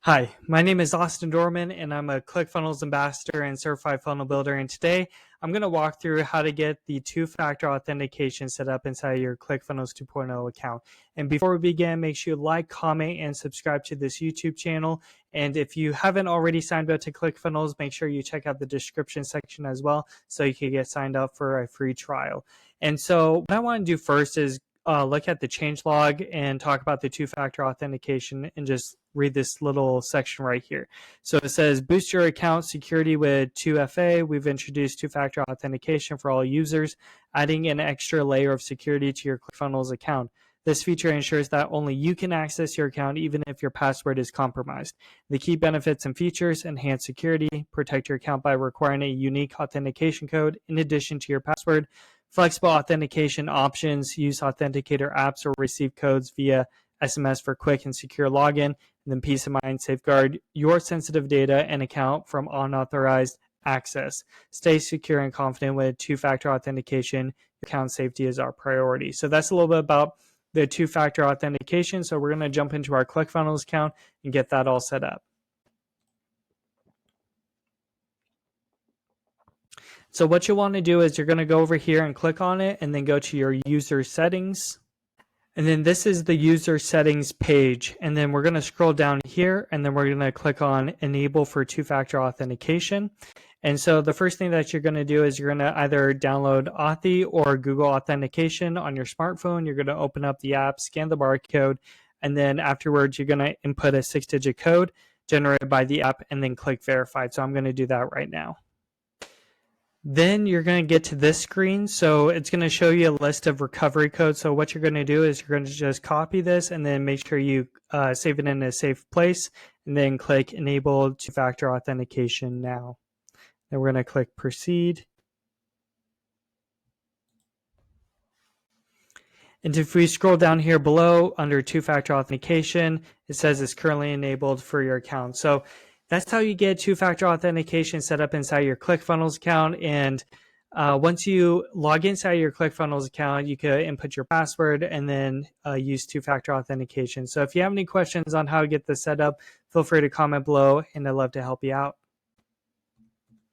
Hi, my name is Austin Dorman, and I'm a ClickFunnels ambassador and certified funnel builder. And today I'm going to walk through how to get the two-factor authentication set up inside your ClickFunnels 2.0 account. And before we begin, make sure you like, comment, and subscribe to this YouTube channel. And if you haven't already signed up to ClickFunnels, make sure you check out the description section as well so you can get signed up for a free trial. And so what I want to do first is look at the changelog and talk about the two-factor authentication and just read this little section right here. So it says, boost your account security with 2FA. We've introduced two-factor authentication for all users, adding an extra layer of security to your ClickFunnels account. This feature ensures that only you can access your account even if your password is compromised. The key benefits and features: enhance security, protect your account by requiring a unique authentication code in addition to your password, flexible authentication options, use authenticator apps or receive codes via SMS for quick and secure login, and then peace of mind, safeguard your sensitive data and account from unauthorized access. Stay secure and confident with two-factor authentication. Account safety is our priority. So that's a little bit about the two-factor authentication. So we're going to jump into our ClickFunnels account and get that all set up. So what you want to do is you're going to go over here and click on it and then go to your user settings. And then this is the user settings page. And then we're going to scroll down here and then we're going to click on enable for two-factor authentication. And so the first thing that you're going to do is you're going to either download Authy or Google Authentication on your smartphone. You're going to open up the app, scan the barcode, and then afterwards you're going to input a 6-digit code generated by the app and then click verified. So I'm going to do that right now. Then you're going to get to this screen. So it's going to show you a list of recovery codes. So what you're going to do is you're going to just copy this and then make sure you save it in a safe place and then click enable two-factor authentication now. Then we're going to click proceed. And if we scroll down here below under two-factor authentication, it says it's currently enabled for your account. So that's how you get two-factor authentication set up inside your ClickFunnels account. And once you log inside your ClickFunnels account, you can input your password and then use two-factor authentication. So if you have any questions on how to get this set up, feel free to comment below and I'd love to help you out.